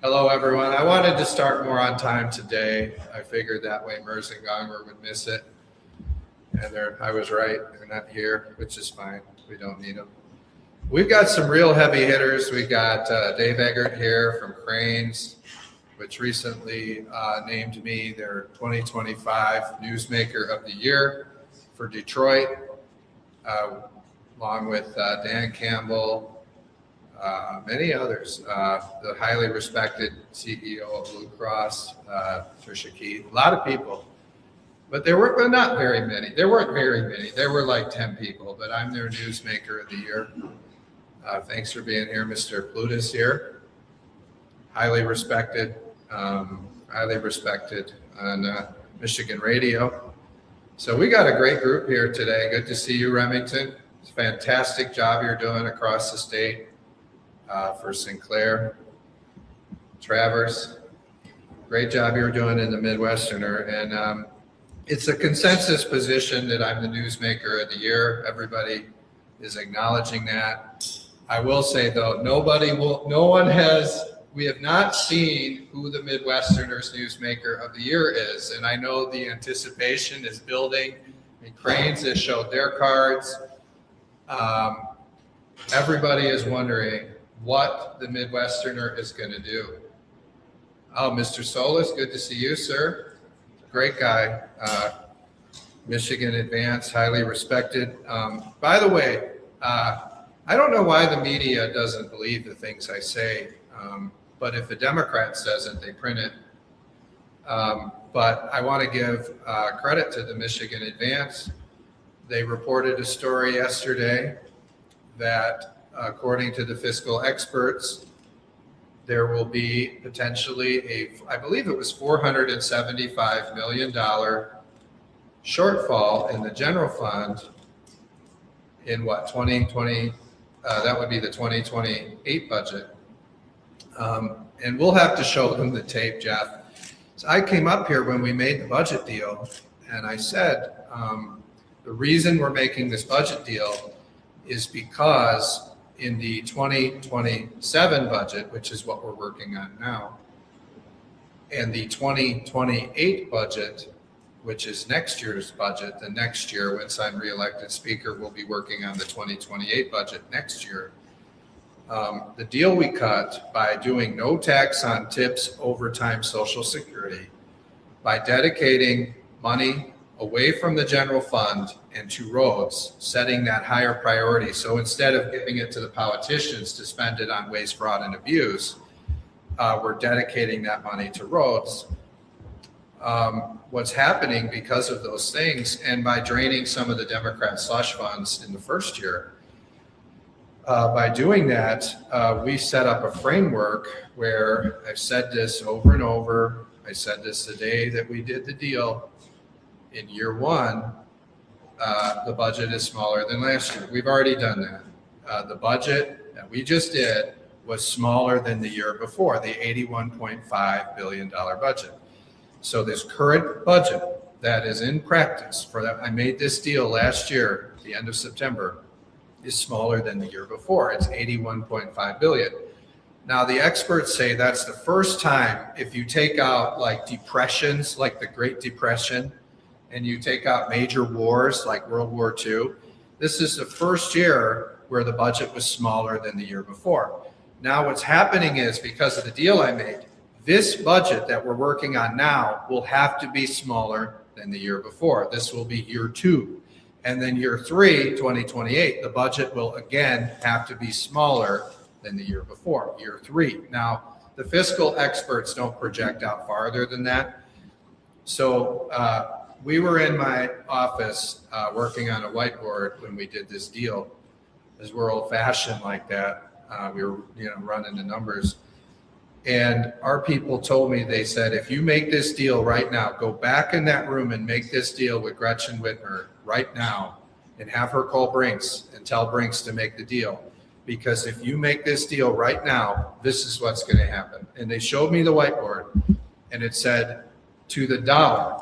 Hello, everyone. I wanted to start more on time today. I figured that way Merz and Gonger would miss it. And I was right. They're not here, which is fine. We don't need them. We've got some real heavy hitters. We got Dave Eggert here from Cranes, which recently named me their 2025 Newsmaker of the Year for Detroit, along with Dan Campbell, many others, the highly respected CEO of Blue Cross, Trisha Keith, a lot of people. But there were not very many. There weren't very many. There were like 10 people, but I'm their Newsmaker of the Year. Thanks for being here. Mr. Plutus here, highly respected on Michigan radio. So we got a great group here today. Good to see you, Remington. It's a fantastic job you're doing across the state for Sinclair. Travers, great job you're doing in the Midwesterner. And it's a consensus position that I'm the Newsmaker of the Year. Everybody is acknowledging that. I will say though, we have not seen who the Midwesterner's Newsmaker of the Year is. And I know the anticipation is building. Cranes has showed their cards. Everybody is wondering what the Midwesterner is going to do. Oh, Mr. Solis, good to see you, sir. Great guy. Michigan Advance, highly respected. By the way, I don't know why the media doesn't believe the things I say, but if a Democrat says it, they print it. But I want to give credit to the Michigan Advance. They reported a story yesterday that, according to the fiscal experts, there will be potentially I believe it was $475 million shortfall in the general fund in 2020, that would be the 2028 budget. And we'll have to show them the tape, Jeff. So I came up here when we made the budget deal, and I said, the reason we're making this budget deal is because in the 2027 budget, which is what we're working on now, and the 2028 budget, which is next year's budget, the next year, once I'm reelected speaker, we'll be working on the 2028 budget next year. The deal we cut by doing no tax on tips, overtime, Social Security, by dedicating money away from the general fund and to roads, setting that higher priority. So instead of giving it to the politicians to spend it on waste, fraud, and abuse, we're dedicating that money to roads. What's happening because of those things, and by draining some of the Democrat slush funds in the first year, by doing that, we set up a framework where I've said this over and over. I said this the day that we did the deal. In year one, the budget is smaller than last year. We've already done that. The budget that we just did was smaller than the year before, the $81.5 billion budget. So this current budget that is in practice for that, I made this deal last year, at the end of September, is smaller than the year before. It's $81.5 billion. Now the experts say that's the first time, if you take out like depressions, like the Great Depression, and you take out major wars like World War II, this is the first year where the budget was smaller than the year before. Now what's happening is, because of the deal I made, this budget that we're working on now will have to be smaller than the year before. This will be year two. And then year three, 2028, the budget will again have to be smaller than the year before, year three. Now, the fiscal experts don't project out farther than that. So we were in my office working on a whiteboard when we did this deal, as we're old fashioned like that. We were running the numbers. And our people told me, they said, if you make this deal right now, go back in that room and make this deal with Gretchen Whitmer right now and have her call Brinks and tell Brinks to make the deal. Because if you make this deal right now, this is what's going to happen. And they showed me the whiteboard, and it said to the dollar,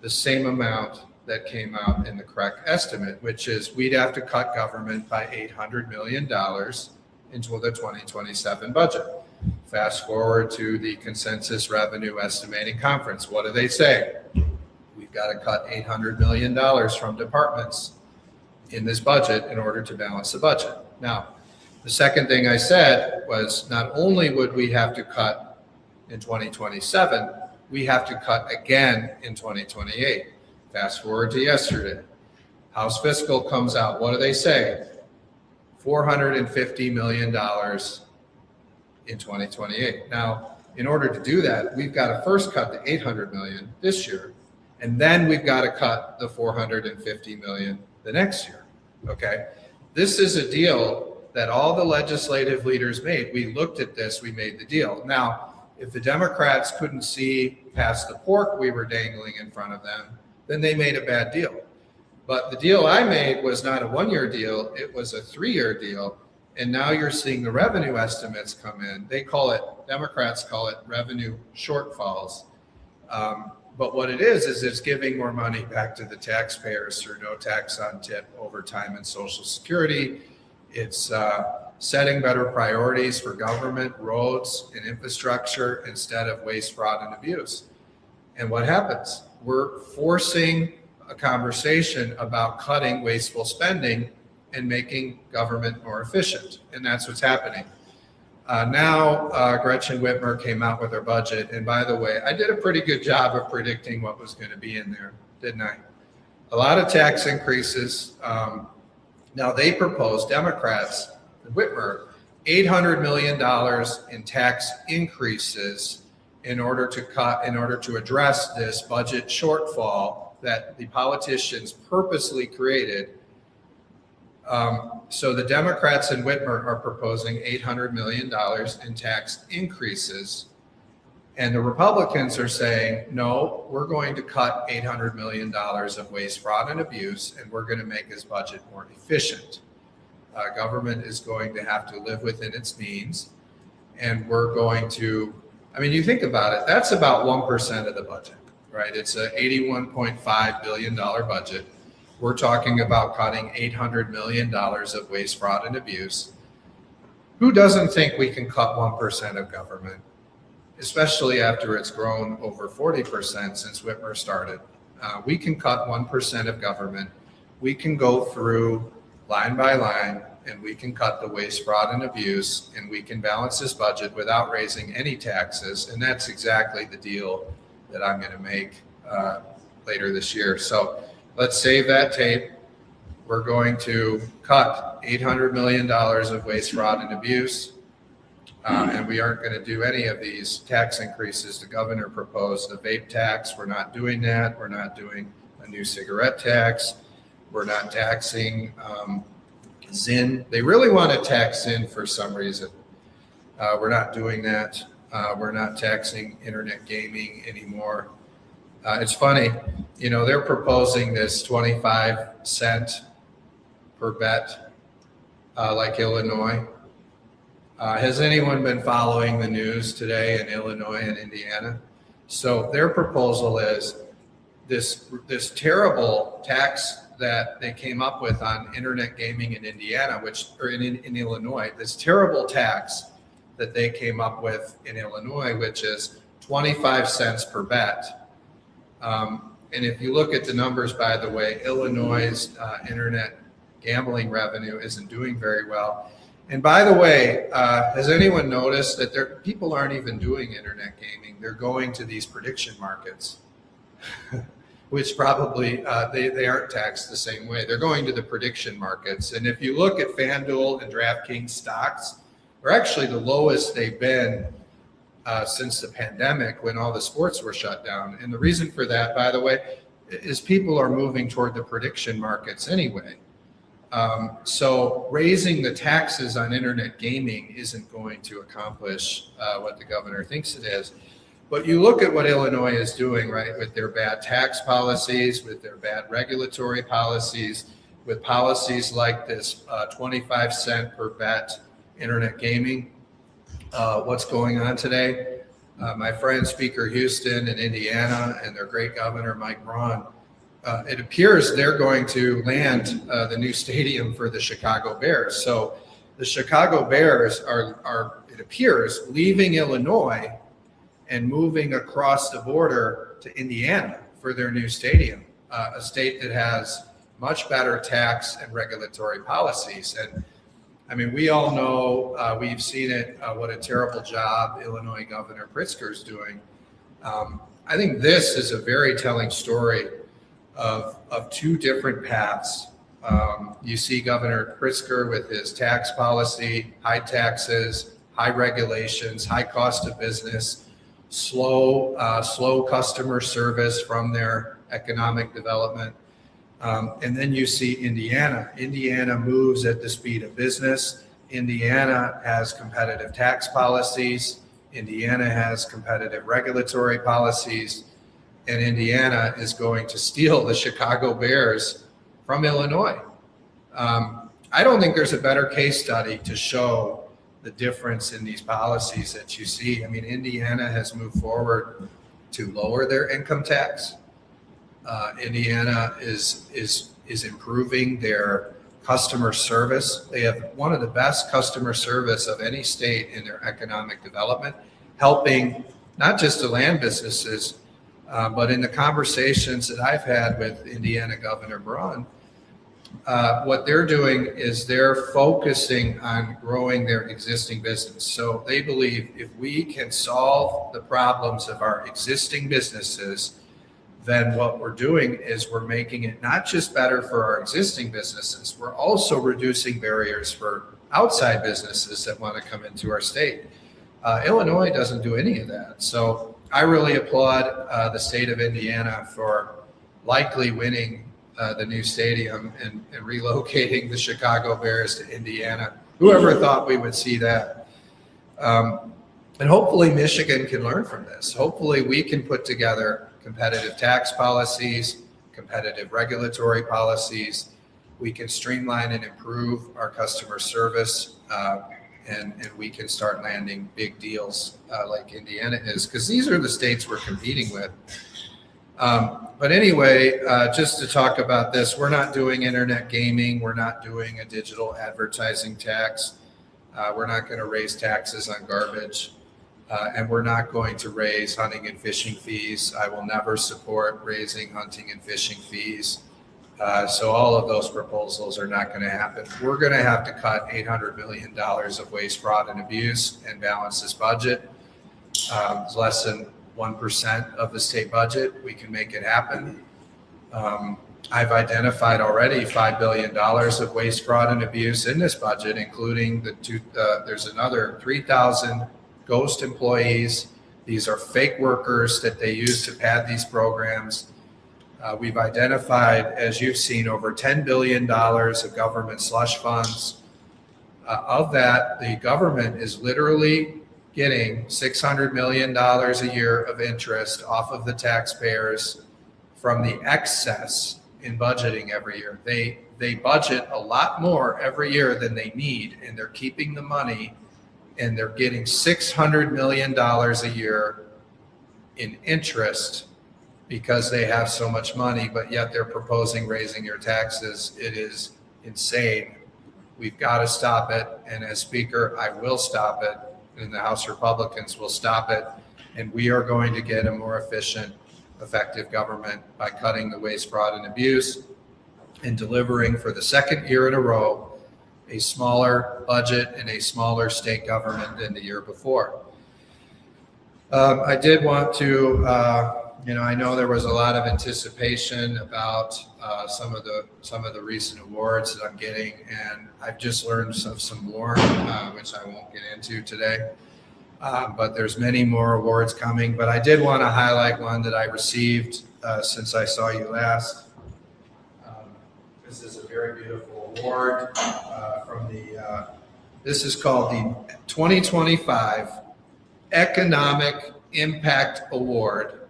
the same amount that came out in the correct estimate, which is we'd have to cut government by $800 million into the 2027 budget. Fast forward to the consensus revenue estimating conference. What do they say? We've got to cut $800 million from departments in this budget in order to balance the budget. Now, the second thing I said was not only would we have to cut in 2027, we have to cut again in 2028. Fast forward to yesterday. House Fiscal comes out. What do they say? $450 million in 2028. Now, in order to do that, we've got to first cut the $800 million this year, and then we've got to cut the $450 million the next year. Okay? This is a deal that all the legislative leaders made. We looked at this, we made the deal. Now, if the Democrats couldn't see past the pork we were dangling in front of them, then they made a bad deal. But the deal I made was not a one-year deal, it was a 3-year deal. And now you're seeing the revenue estimates come in. Democrats call it revenue shortfalls. But what it is it's giving more money back to the taxpayers through no tax on tip, overtime, and Social Security. It's setting better priorities for government, roads, and infrastructure instead of waste, fraud, and abuse. And what happens? We're forcing a conversation about cutting wasteful spending and making government more efficient. And that's what's happening. Now, Gretchen Whitmer came out with her budget. And by the way, I did a pretty good job of predicting what was going to be in there, didn't I? A lot of tax increases. Now they proposed, Democrats, Whitmer, $800 million in tax increases in order to address this budget shortfall that the politicians purposely created. So the Democrats and Whitmer are proposing $800 million in tax increases. And the Republicans are saying, no, we're going to cut $800 million of waste, fraud, and abuse, and we're going to make this budget more efficient. Government is going to have to live within its means, and we're going to, you think about it, that's about 1% of the budget, right? It's a $81.5 billion budget. We're talking about cutting $800 million of waste, fraud, and abuse. Who doesn't think we can cut 1% of government, especially after it's grown over 40% since Whitmer started? We can cut 1% of government. We can go through line by line, and we can cut the waste, fraud, and abuse, and we can balance this budget without raising any taxes. And that's exactly the deal that I'm going to make later this year. So let's save that tape. We're going to cut $800 million of waste, fraud, and abuse. And we aren't going to do any of these tax increases the governor proposed. The vape tax, we're not doing that. We're not doing a new cigarette tax. We're not taxing Zyn. They really want to tax Zyn for some reason. We're not doing that. We're not taxing internet gaming anymore. It's funny, they're proposing this 25 cent per bet, like Illinois. Has anyone been following the news today in Illinois and Indiana? So their proposal is this terrible tax that they came up with on internet gaming in Indiana, in Illinois, this terrible tax that they came up with in Illinois, which is 25 cents per bet. And if you look at the numbers, by the way, Illinois' internet gambling revenue isn't doing very well. And by the way, has anyone noticed that people aren't even doing internet gaming? They're going to these prediction markets, which probably they aren't taxed the same way. They're going to the prediction markets. And if you look at FanDuel and DraftKings stocks, they're actually the lowest they've been since the pandemic when all the sports were shut down. And the reason for that, by the way, is people are moving toward the prediction markets anyway. So raising the taxes on internet gaming isn't going to accomplish what the governor thinks it is. But you look at what Illinois is doing, right, with their bad tax policies, with their bad regulatory policies, with policies like this 25 cent per bet internet gaming. What's going on today? My friend Speaker Houston in Indiana and their great governor, Mike Braun, it appears they're going to land the new stadium for the Chicago Bears. So the Chicago Bears it appears, leaving Illinois and moving across the border to Indiana for their new stadium, a state that has much better tax and regulatory policies. And I mean, we all know, we've seen it, what a terrible job Illinois Governor Pritzker is doing. I think this is a very telling story of two different paths. You see Governor Pritzker with his tax policy, high taxes, high regulations, high cost of business, slow customer service from their economic development. And then you see Indiana. Indiana moves at the speed of business. Indiana has competitive tax policies. Indiana has competitive regulatory policies. And Indiana is going to steal the Chicago Bears from Illinois. I don't think there's a better case study to show the difference in these policies that you see. I mean, Indiana has moved forward to lower their income tax. Indiana is improving their customer service. They have one of the best customer service of any state in their economic development, helping not just the land businesses, but in the conversations that I've had with Indiana Governor Braun, what they're doing is they're focusing on growing their existing business. So they believe if we can solve the problems of our existing businesses, then what we're doing is we're making it not just better for our existing businesses, we're also reducing barriers for outside businesses that want to come into our state. Illinois doesn't do any of that. So I really applaud the state of Indiana for likely winning the new stadium and relocating the Chicago Bears to Indiana. Whoever thought we would see that? And hopefully Michigan can learn from this. Hopefully we can put together competitive tax policies, competitive regulatory policies. We can streamline and improve our customer service, and we can start landing big deals like Indiana is, because these are the states we're competing with. But anyway, just to talk about this, we're not doing internet gaming. We're not doing a digital advertising tax. We're not going to raise taxes on garbage. And we're not going to raise hunting and fishing fees. I will never support raising hunting and fishing fees. So all of those proposals are not going to happen. We're going to have to cut $800 million of waste, fraud, and abuse and balance this budget. It's less than 1% of the state budget. We can make it happen. I've identified already $5 billion of waste, fraud, and abuse in this budget, including there's another 3,000 ghost employees. These are fake workers that they use to pad these programs. We've identified, as you've seen, over $10 billion of government slush funds. Of that, the government is literally getting $600 million a year of interest off of the taxpayers from the excess in budgeting every year. They budget a lot more every year than they need, and they're keeping the money, and they're getting $600 million a year in interest because they have so much money, but yet they're proposing raising your taxes. It is insane. We've got to stop it. And as Speaker, I will stop it, and the House Republicans will stop it. And we are going to get a more efficient, effective government by cutting the waste, fraud, and abuse and delivering for the second year in a row a smaller budget and a smaller state government than the year before. I did want to, I know there was a lot of anticipation about some of the recent awards that I'm getting, and I've just learned some more, which I won't get into today. But there's many more awards coming. But I did want to highlight one that I received since I saw you last. This is a very beautiful award from this is called the 2025 Economic Impact Award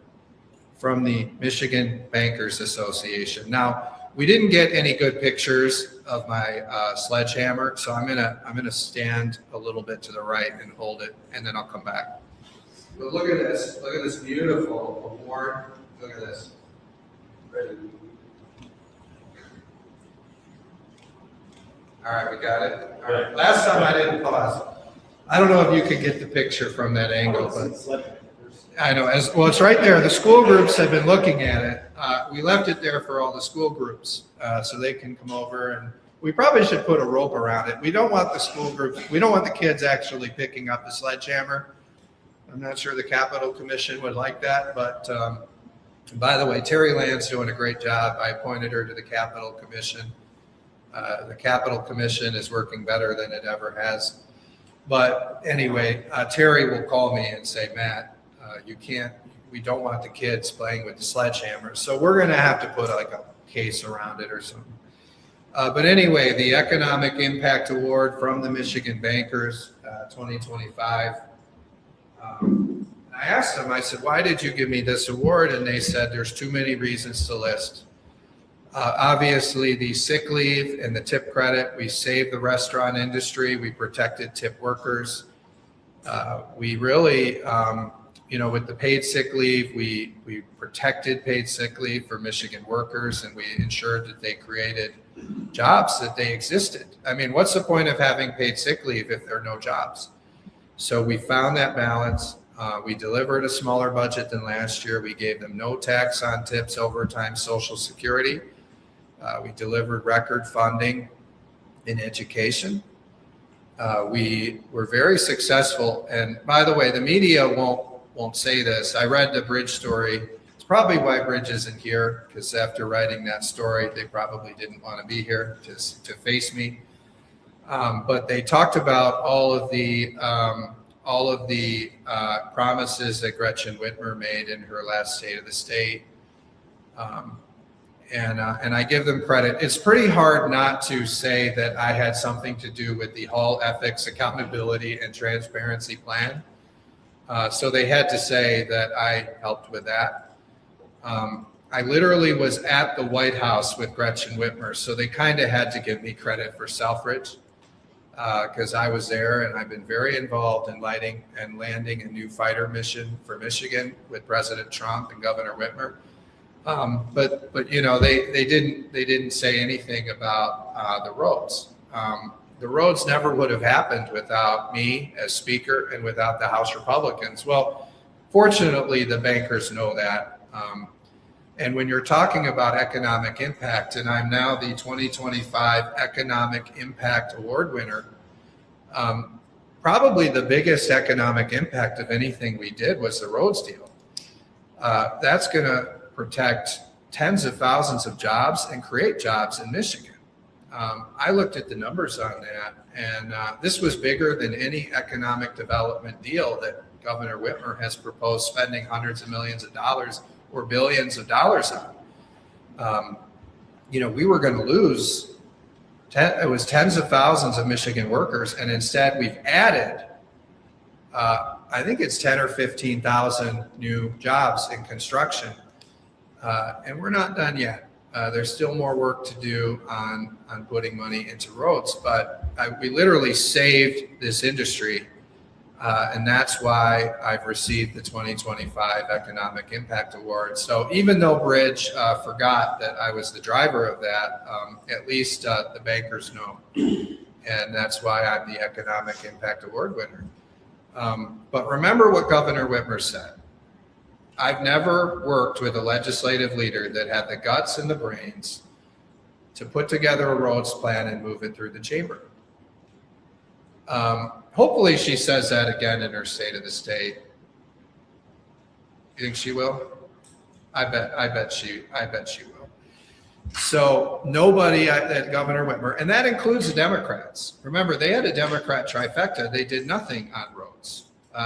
from the Michigan Bankers Association. Now, we didn't get any good pictures of my sledgehammer, so I'm gonna stand a little bit to the right and hold it, and then I'll come back. But look at this. Look at this beautiful award. Look at this. Ready? All right, we got it. All right. Last time I didn't pause. I don't know if you could get the picture from that angle, but I know, as well, it's right there. The school groups have been looking at it. We left it there for all the school groups, so they can come over, and we probably should put a rope around it. We don't want the school groups, we don't want the kids actually picking up the sledgehammer. I'm not sure the Capitol Commission would like that, but by the way, Terry Land's doing a great job. I appointed her to the Capitol Commission. The Capitol Commission is working better than it ever has. But anyway, Terry will call me and say, Matt, we don't want the kids playing with the sledgehammer. So we're going to have to put like a case around it or something. But anyway, the Economic Impact Award from the Michigan Bankers, 2025. I asked them, I said, why did you give me this award? And they said, there's too many reasons to list. Obviously, the sick leave and the tip credit, we saved the restaurant industry. We protected tip workers. We really, with the paid sick leave, we protected paid sick leave for Michigan workers, and we ensured that they created jobs, that they existed. I mean, what's the point of having paid sick leave if there are no jobs? So we found that balance. We delivered a smaller budget than last year. We gave them no tax on tips, overtime, Social Security. We delivered record funding in education. We were very successful. And by the way, the media won't say this. I read the Bridge story. It's probably why Bridge isn't here, because after writing that story, they probably didn't want to be here to face me. But they talked about all of the promises that Gretchen Whitmer made in her last State of the State. And I give them credit. It's pretty hard not to say that I had something to do with the Hall Ethics, Accountability, and Transparency Plan. So they had to say that I helped with that. I literally was at the White House with Gretchen Whitmer, so they kind of had to give me credit for Selfridge, because I was there, and I've been very involved in lighting and landing a new fighter mission for Michigan with President Trump and Governor Whitmer. But they didn't say anything about the roads. The roads never would have happened without me as Speaker and without the House Republicans. Well, fortunately, the bankers know that. And when you're talking about economic impact, and I'm now the 2025 Economic Impact Award winner, probably the biggest economic impact of anything we did was the roads deal. That's going to protect tens of thousands of jobs and create jobs in Michigan. I looked at the numbers on that, and this was bigger than any economic development deal that Governor Whitmer has proposed spending hundreds of millions of dollars or billions of dollars on. We were going to lose, it was tens of thousands of Michigan workers, and instead we've added, I think it's 10 or 15,000 new jobs in construction. And we're not done yet. There's still more work to do on putting money into roads, but we literally saved this industry. And that's why I've received the 2025 Economic Impact Award. So even though Bridge forgot that I was the driver of that, at least the bankers know. And that's why I'm the Economic Impact Award winner. But remember what Governor Whitmer said. I've never worked with a legislative leader that had the guts and the brains to put together a roads plan and move it through the chamber. Hopefully she says that again in her State of the State. You think she will? I bet she will. So nobody at Governor Whitmer, and that includes the Democrats. Remember, they had a Democrat trifecta. They did nothing on roads.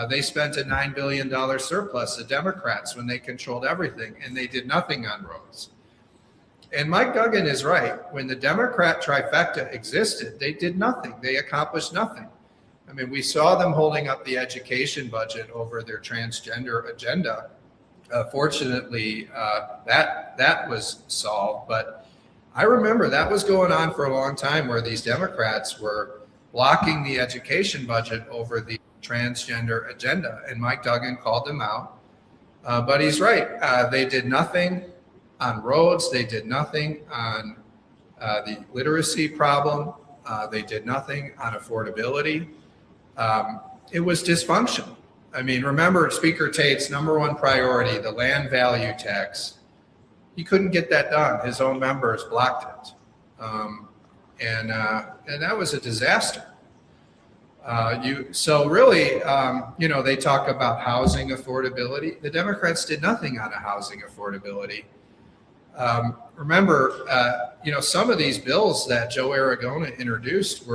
They spent a $9 billion surplus, the Democrats, when they controlled everything, and they did nothing on roads. And Mike Duggan is right. When the Democrat trifecta existed, they did nothing. They accomplished nothing. I mean, we saw them holding up the education budget over their transgender agenda. Fortunately, that was solved. But I remember that was going on for a long time, where these Democrats were blocking the education budget over the transgender agenda, and Mike Duggan called them out. But he's right. They did nothing on roads. They did nothing on the literacy problem. They did nothing on affordability. it was dysfunctional. I mean, remember Speaker Tate's number one priority, the land value tax. He couldn't get that done. His own members blocked it. And that was a disaster. So really, they talk about housing affordability. The Democrats did nothing on a housing affordability. Remember, some of these bills that Joe Aragona introduced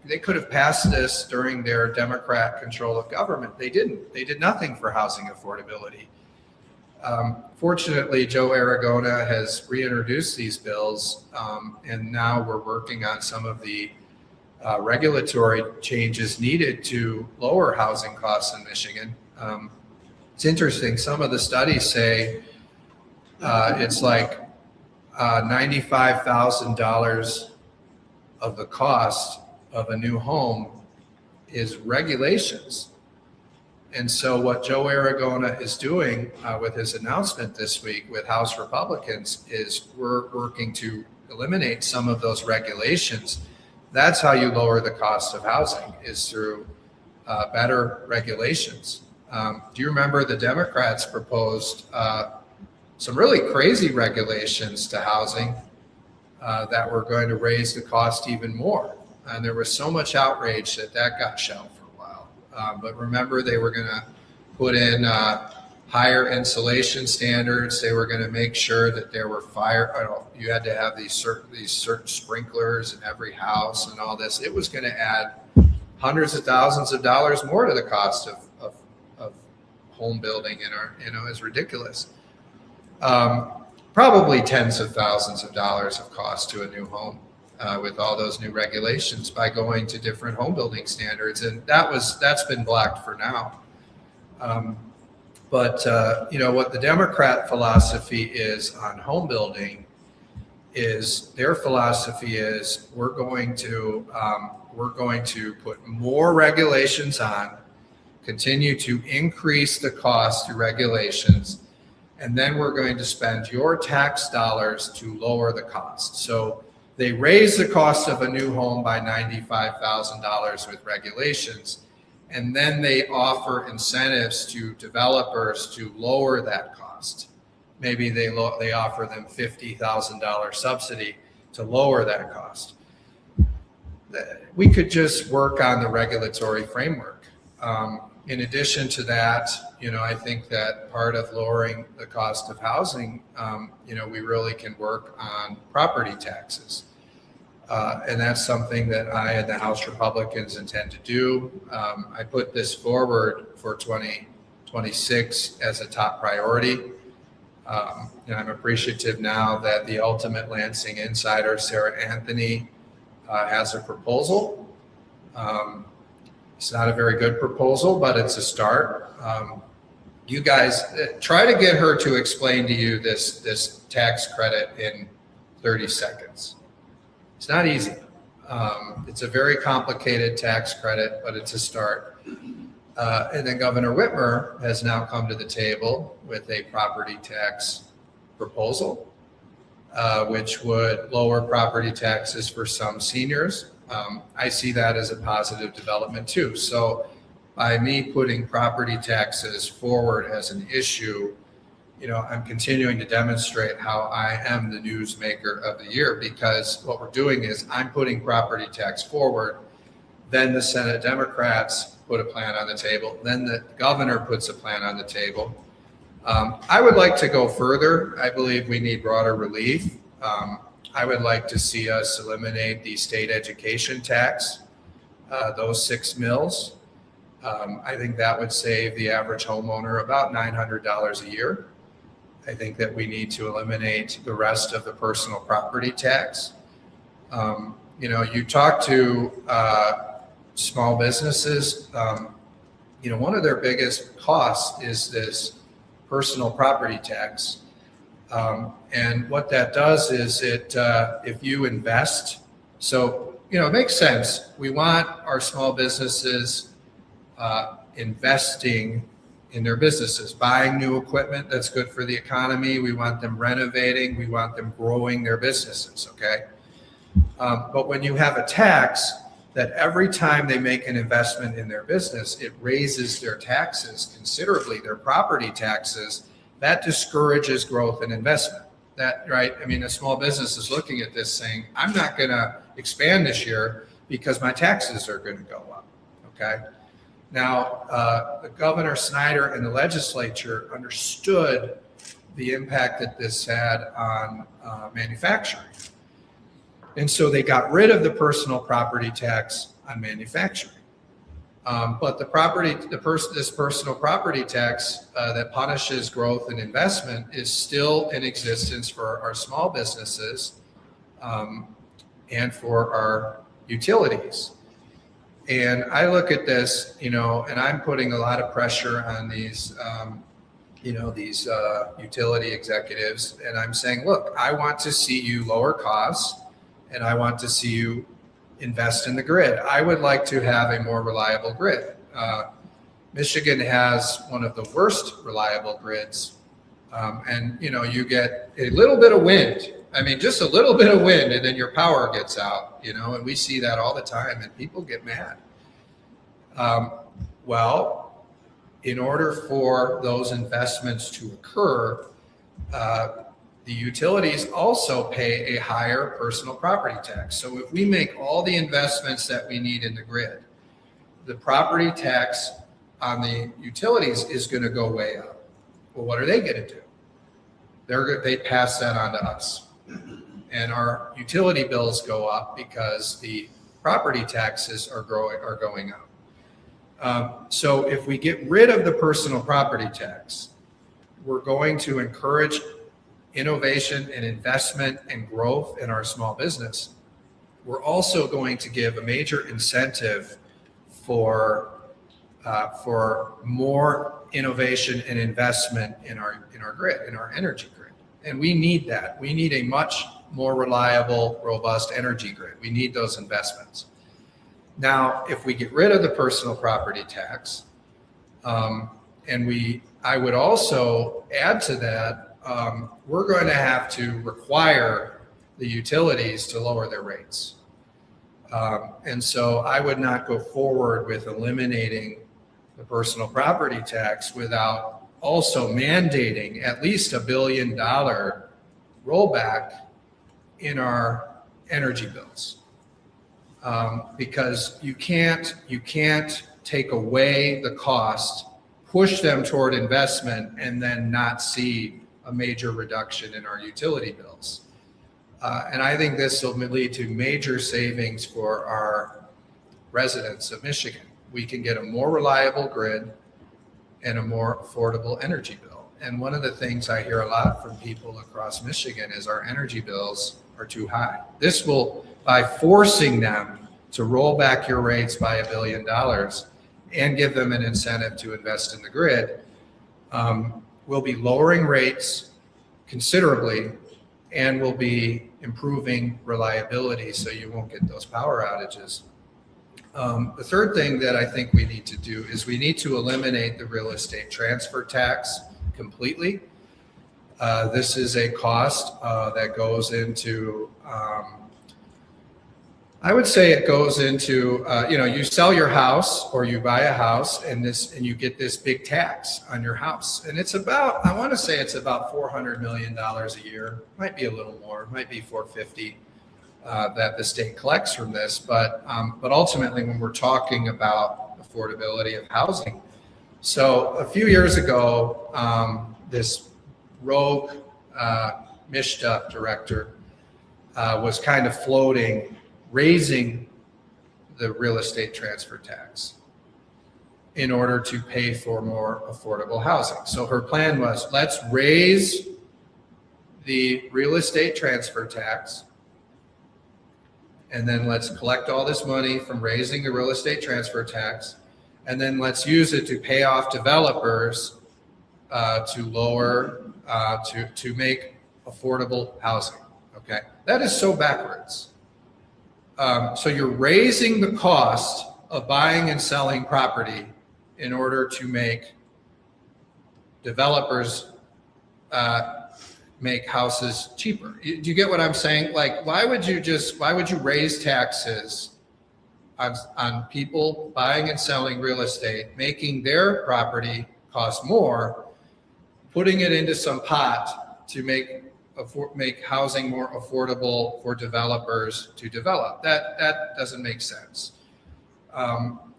they could have passed this during their Democrat control of government. They didn't. They did nothing for housing affordability. Fortunately, Joe Aragona has reintroduced these bills, and now we're working on some of the regulatory changes needed to lower housing costs in Michigan. It's interesting. Some of the studies say it's like $95,000 of the cost of a new home is regulations. And so what Joe Aragona is doing with his announcement this week with House Republicans is we're working to eliminate some of those regulations. That's how you lower the cost of housing, is through better regulations. Do you remember the Democrats proposed some really crazy regulations to housing that were going to raise the cost even more? And there was so much outrage that got shelved for a while. But remember, they were going to put in higher insulation standards. They were going to make sure that there were you had to have these certain sprinklers in every house and all this. It was going to add hundreds of thousands of dollars more to the cost of home building it's ridiculous. Probably tens of thousands of dollars of cost to a new home with all those new regulations by going to different home building standards. And that's been blocked for now. But what the Democrat philosophy is on home building is their philosophy is we're going to put more regulations on, continue to increase the cost through regulations, and then we're going to spend your tax dollars to lower the cost. So they raise the cost of a new home by $95,000 with regulations, and then they offer incentives to developers to lower that cost. Maybe they offer them $50,000 subsidy to lower that cost. We could just work on the regulatory framework. In addition to that, I think that part of lowering the cost of housing, we really can work on property taxes. And that's something that I and the House Republicans intend to do. I put this forward for 2026 as a top priority. And I'm appreciative now that the Ultimate Lansing insider, Sarah Anthony, has a proposal. It's not a very good proposal, but it's a start. You guys try to get her to explain to you this tax credit in 30 seconds. It's not easy. It's a very complicated tax credit, but it's a start. And then Governor Whitmer has now come to the table with a property tax proposal, which would lower property taxes for some seniors. I see that as a positive development too. So by me putting property taxes forward as an issue, I'm continuing to demonstrate how I am the newsmaker of the year, because what we're doing is I'm putting property tax forward. Then the Senate Democrats put a plan on the table. Then the governor puts a plan on the table. I would like to go further. I believe we need broader relief. I would like to see us eliminate the state education tax, those 6 mills. I think that would save the average homeowner about $900 a year. I think that we need to eliminate the rest of the personal property tax. You talk to small businesses, one of their biggest costs is this personal property tax. And what that does is if you invest, so, it makes sense. We want our small businesses investing in their businesses, buying new equipment that's good for the economy. We want them renovating. We want them growing their businesses, okay? But when you have a tax, that every time they make an investment in their business, it raises their taxes considerably, their property taxes. That discourages growth and investment. That, right? I mean, a small business is looking at this saying, I'm not going to expand this year because my taxes are going to go up. Okay. Now, the Governor Snyder and the legislature understood the impact that this had on manufacturing. And so they got rid of the personal property tax on manufacturing. But this personal property tax that punishes growth and investment is still in existence for our small businesses and for our utilities. And I look at this, and I'm putting a lot of pressure on these, these utility executives, and I'm saying, look, I want to see you lower costs, and I want to see you invest in the grid. I would like to have a more reliable grid. Michigan has one of the worst reliable grids, and you get a little bit of wind. I mean, just a little bit of wind, and then your power gets out, and we see that all the time, and people get mad. Well, in order for those investments to occur, the utilities also pay a higher personal property tax. So if we make all the investments that we need in the grid, the property tax on the utilities is going to go way up. Well, what are they going to do? They pass that on to us. And our utility bills go up because the property taxes are going up. So if we get rid of the personal property tax, we're going to encourage innovation and investment and growth in our small business. We're also going to give a major incentive for more innovation and investment in our grid, in our energy grid. And we need that. We need a much more reliable, robust energy grid. We need those investments. Now, if we get rid of the personal property tax, I would also add to that, we're going to have to require the utilities to lower their rates. And so I would not go forward with eliminating the personal property tax without also mandating at least $1 billion rollback in our energy bills. Because you can't take away the cost, push them toward investment, and then not see a major reduction in our utility bills. And I think this will lead to major savings for our residents of Michigan. We can get a more reliable grid and a more affordable energy bill. And one of the things I hear a lot from people across Michigan is our energy bills are too high. This will, by forcing them to roll back your rates by $1 billion and give them an incentive to invest in the grid, we'll be lowering rates considerably and will be improving reliability so you won't get those power outages. The third thing that I think we need to do is we need to eliminate the real estate transfer tax completely. This is a cost that goes into, I would say it goes into, you sell your house or you buy a house and you get this big tax on your house. And it's about, I want to say it's about $400 million a year, might be a little more, might be 450 that the state collects from this. But ultimately, when we're talking about affordability of housing. So a few years ago, this rogue MISHDA director was kind of floating, raising the real estate transfer tax in order to pay for more affordable housing. So her plan was, let's raise the real estate transfer tax, and then let's collect all this money from raising the real estate transfer tax, and then let's use it to pay off developers to make affordable housing. Okay, that is so backwards. So you're raising the cost of buying and selling property in order to make developers make houses cheaper. Do you get what I'm saying? Like, why would you raise taxes on people buying and selling real estate, making their property cost more, putting it into some pot to make housing more affordable for developers to develop. That doesn't make sense.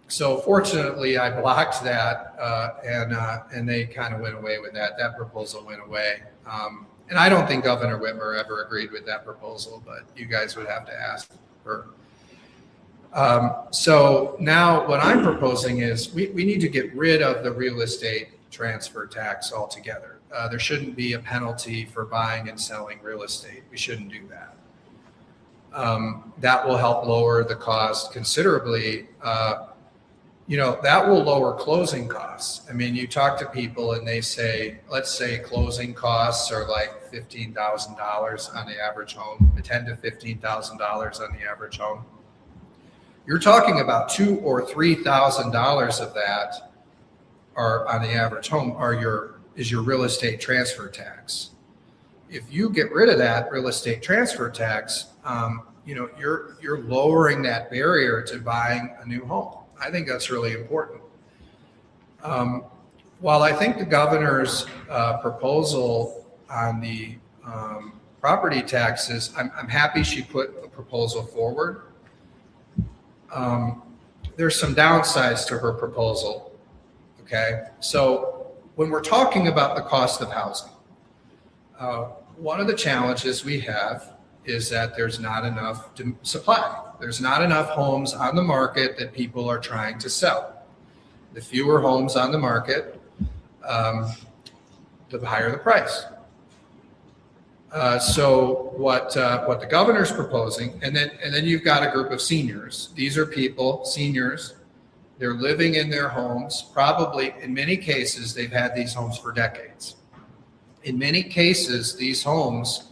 So fortunately, I blocked that, and they kind of went away with that. That proposal went away. And I don't think Governor Whitmer ever agreed with that proposal, but you guys would have to ask her. So now what I'm proposing is we need to get rid of the real estate transfer tax altogether. There shouldn't be a penalty for buying and selling real estate. We shouldn't do that. That will help lower the cost considerably. That will lower closing costs. I mean, you talk to people and they say, let's say closing costs are like $15,000 on the average home, $10,000 to $15,000 on the average home. You're talking about $2,000 or $3,000 of that are on the average home is your real estate transfer tax. If you get rid of that real estate transfer tax, you're lowering that barrier to buying a new home. I think that's really important. While I think the governor's proposal on the property taxes, I'm happy she put a proposal forward. There's some downsides to her proposal. Okay, so when we're talking about the cost of housing, one of the challenges we have is that there's not enough supply. There's not enough homes on the market that people are trying to sell. The fewer homes on the market, the higher the price. So what the governor's proposing, and then you've got a group of seniors. These are seniors. They're living in their homes. Probably in many cases, they've had these homes for decades. In many cases, these homes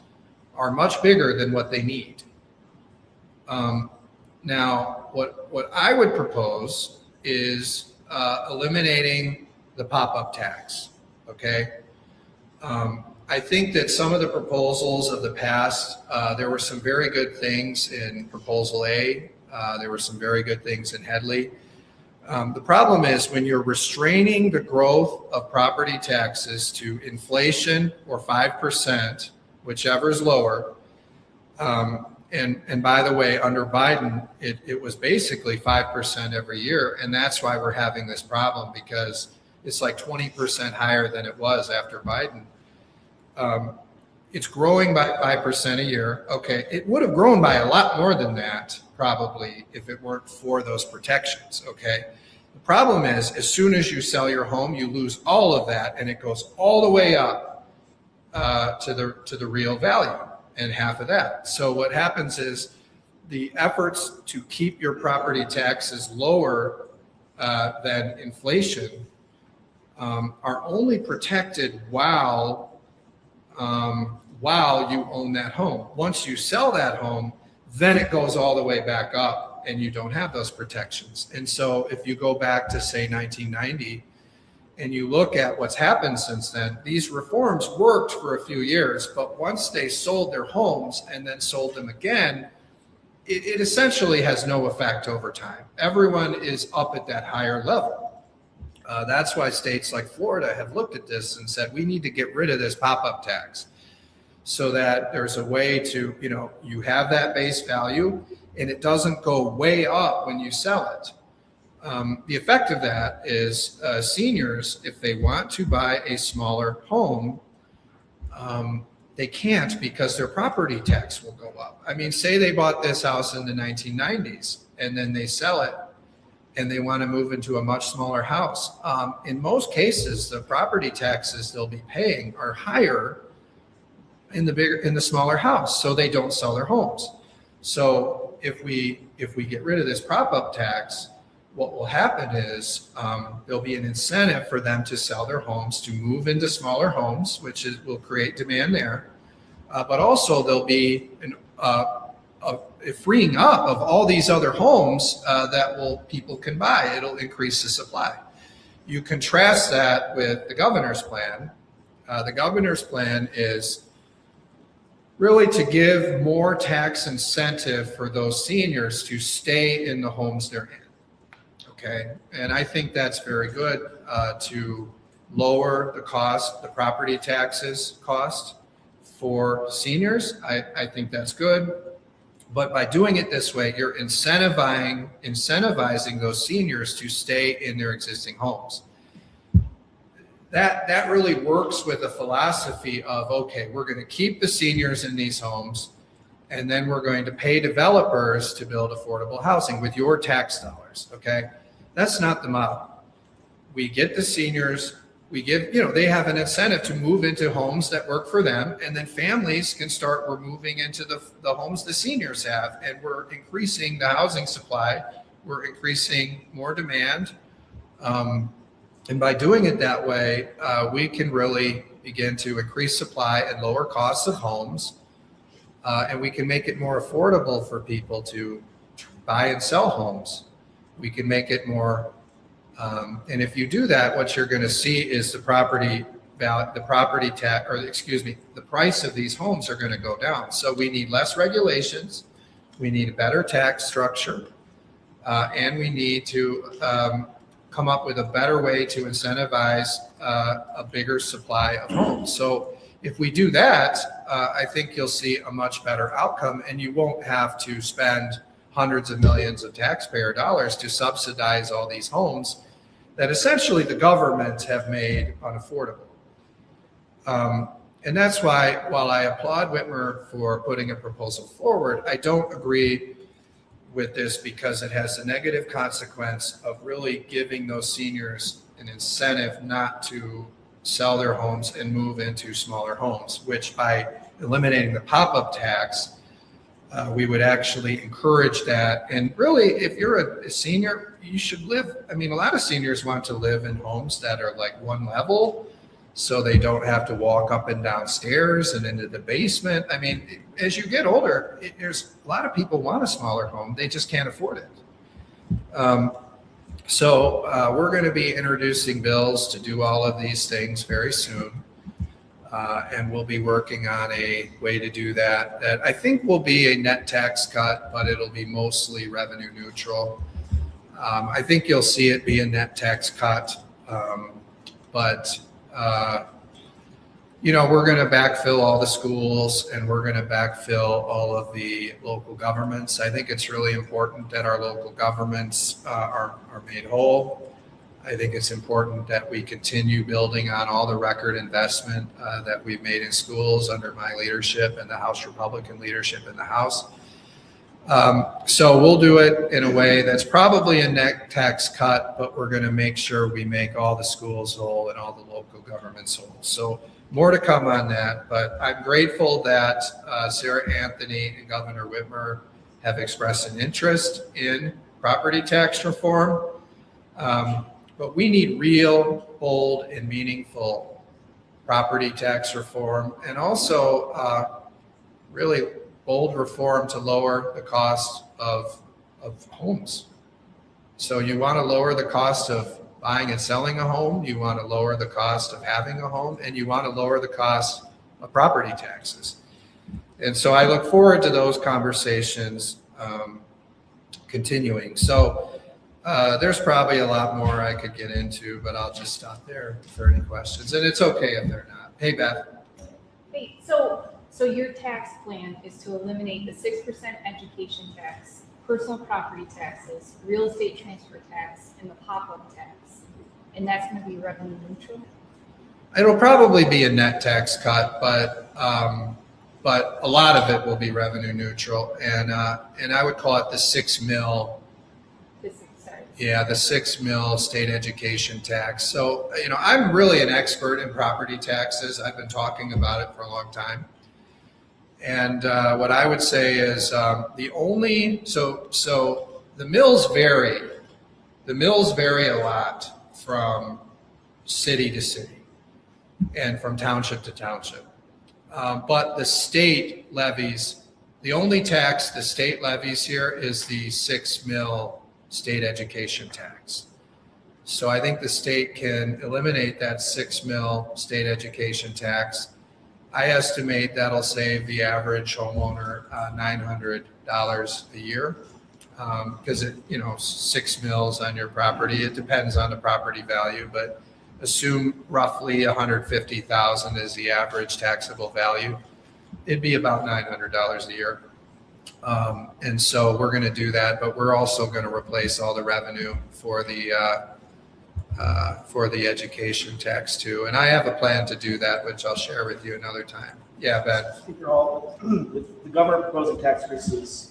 are much bigger than what they need. Now, what I would propose is eliminating the pop-up tax. Okay. I think that some of the proposals of the past, there were some very good things in Proposal A. There were some very good things in Headley. The problem is when you're restraining the growth of property taxes to inflation or 5%, whichever is lower. And by the way, under Biden, it was basically 5% every year. And that's why we're having this problem, because it's like 20% higher than it was after Biden. It's growing by 5% a year. Okay, it would have grown by a lot more than that probably if it weren't for those protections. Okay, the problem is as soon as you sell your home, you lose all of that, and it goes all the way up to the real value and half of that. So what happens is the efforts to keep your property taxes lower than inflation are only protected while you own that home. Once you sell that home, then it goes all the way back up and you don't have those protections. And so if you go back to say 1990 and you look at what's happened since then, these reforms worked for a few years, but once they sold their homes and then sold them again, it essentially has no effect over time. Everyone is up at that higher level. That's why states like Florida have looked at this and said, we need to get rid of this pop-up tax so that there's a way to, you have that base value and it doesn't go way up when you sell it. The effect of that is seniors, if they want to buy a smaller home, they can't because their property tax will go up. I mean, say they bought this house in the 1990s and then they sell it and they want to move into a much smaller house. In most cases, the property taxes they'll be paying are higher in the smaller house, so they don't sell their homes. So if we get rid of this prop-up tax, what will happen is there'll be an incentive for them to sell their homes, to move into smaller homes, which will create demand there. But also there'll be a freeing up of all these other homes that people can buy. It'll increase the supply. You contrast that with the governor's plan. The governor's plan is really to give more tax incentive for those seniors to stay in the homes they're in. Okay, and I think that's very good to lower the cost, the property taxes cost for seniors. I think that's good. But by doing it this way, you're incentivizing those seniors to stay in their existing homes. That really works with the philosophy of, okay, we're going to keep the seniors in these homes, and then we're going to pay developers to build affordable housing with your tax dollars. Okay, that's not the model. We get the seniors, we give, they have an incentive to move into homes that work for them, and then families can start, we're moving into the homes the seniors have, and we're increasing the housing supply, we're increasing more demand. And by doing it that way, we can really begin to increase supply and lower costs of homes, and we can make it more affordable for people to buy and sell homes. We can make it more, and if you do that, what you're going to see is the property value, the price of these homes are going to go down. So we need less regulations, we need a better tax structure, and we need to come up with a better way to incentivize a bigger supply of homes. So if we do that, I think you'll see a much better outcome, and you won't have to spend hundreds of millions of taxpayer dollars to subsidize all these homes that essentially the government have made unaffordable. And that's why, while I applaud Whitmer for putting a proposal forward, I don't agree with this because it has a negative consequence of really giving those seniors an incentive not to sell their homes and move into smaller homes, which by eliminating the pop-up tax, we would actually encourage that. And really, if you're a senior, you should live, a lot of seniors want to live in homes that are like one level, so they don't have to walk up and down stairs and into the basement. As you get older, there's a lot of people want a smaller home, they just can't afford it. So we're going to be introducing bills to do all of these things very soon. And we'll be working on a way to do that I think will be a net tax cut, but it'll be mostly revenue neutral. I think you'll see it be a net tax cut, but we're going to backfill all the schools, and we're going to backfill all of the local governments. I think it's really important that our local governments are made whole. I think it's important that we continue building on all the record investment that we've made in schools under my leadership and the House Republican leadership in the House. So we'll do it in a way that's probably a net tax cut, but we're going to make sure we make all the schools whole and all the local governments whole. So more to come on that, but I'm grateful that Sarah Anthony and Governor Whitmer have expressed an interest in property tax reform. But we need real, bold, and meaningful property tax reform, and also really bold reform to lower the cost of homes. So you want to lower the cost of buying and selling a home, you want to lower the cost of having a home, and you want to lower the cost of property taxes. And so I look forward to those conversations continuing. So there's probably a lot more I could get into, but I'll just stop there for any questions. And it's okay if they're not. Hey, Beth. Hey, so your tax plan is to eliminate the 6% education tax, personal property taxes, real estate transfer tax, and the pop-up tax. And that's going to be revenue neutral? It'll probably be a net tax cut, but a lot of it will be revenue neutral. And I would call it the $6 million. Yeah, the $6 million state education tax. So, I'm really an expert in property taxes. I've been talking about it for a long time. And what I would say is so the mills vary. The mills vary a lot from city to city and from township to township. But the state levies, the only tax the state levies here is the $6 million state education tax. So I think the state can eliminate that $6 million state education tax I estimate that'll save the average homeowner $900 a year. Because it, 6 mills on your property, it depends on the property value, but assume roughly 150,000 is the average taxable value. It'd be about $900 a year. And so we're going to do that, but we're also going to replace all the revenue for the education tax too. And I have a plan to do that, which I'll share with you another time. Yeah, Ben. I think with the government proposing tax increases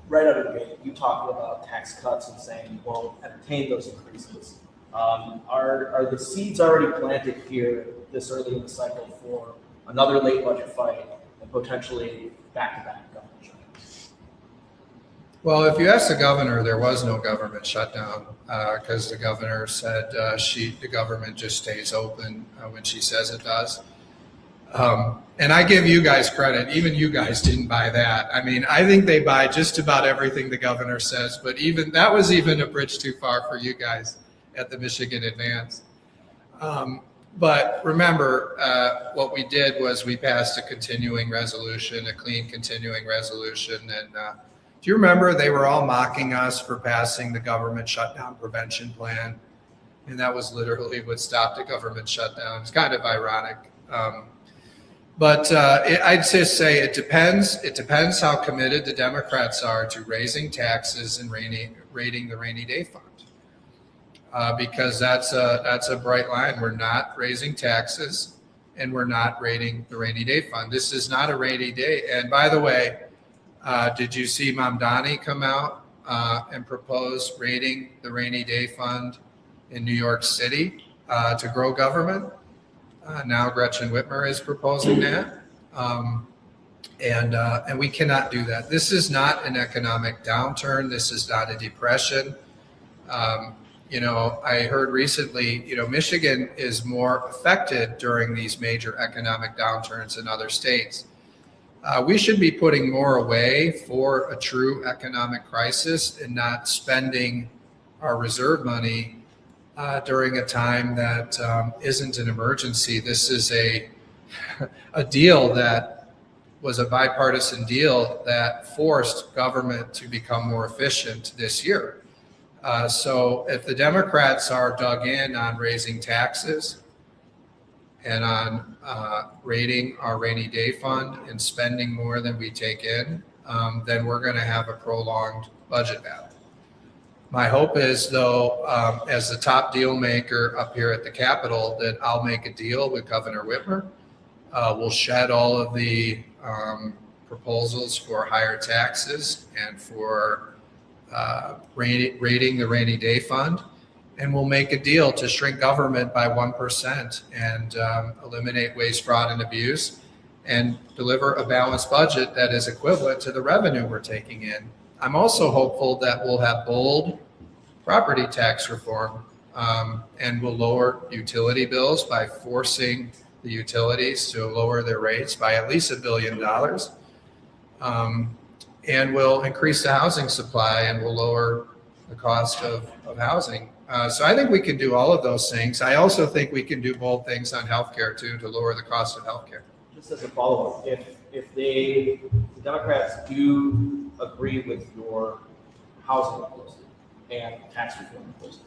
right out of the gate, you talked about tax cuts and saying, well, entertain those increases. Are the seeds already planted here this early in the cycle for another late budget fight and potentially back-to-back government shutdowns? Well, if you ask the governor, there was no government shutdown because the governor said the government just stays open when she says it does. And I give you guys credit. Even you guys didn't buy that. I mean, I think they buy just about everything the governor says, but even that was even a bridge too far for you guys at the Michigan Advance. But remember, what we did was we passed a continuing resolution, a clean continuing resolution. And do you remember they were all mocking us for passing the government shutdown prevention plan? And that was literally what stopped the government shutdown. It's kind of ironic. But I'd just say it depends. It depends how committed the Democrats are to raising taxes and raiding the rainy day fund. Because that's a bright line. We're not raising taxes and we're not raiding the rainy day fund. This is not a rainy day. And by the way, did you see Mamdani come out and propose raiding the rainy day fund in New York City to grow government? Now Gretchen Whitmer is proposing that, and we cannot do that. This is not an economic downturn. This is not a depression. I heard recently, Michigan is more affected during these major economic downturns than other states. We should be putting more away for a true economic crisis and not spending our reserve money during a time that isn't an emergency. This is a deal that was a bipartisan deal that forced government to become more efficient this year. So if the Democrats are dug in on raising taxes and on raiding our rainy day fund and spending more than we take in, then we're going to have a prolonged budget battle. My hope is, though, as the top deal maker up here at the Capitol, that I'll make a deal with Governor Whitmer. We'll shed all of the proposals for higher taxes and for raiding the rainy day fund. And we'll make a deal to shrink government by 1% and eliminate waste, fraud, and abuse and deliver a balanced budget that is equivalent to the revenue we're taking in. I'm also hopeful that we'll have bold property tax reform and we'll lower utility bills by forcing the utilities to lower their rates by at least $1 billion. And we'll increase the housing supply and we'll lower the cost of housing. So I think we can do all of those things. I also think we can do bold things on healthcare too to lower the cost of healthcare. Just as a follow-up, if the Democrats do agree with your housing proposal and tax reform proposal,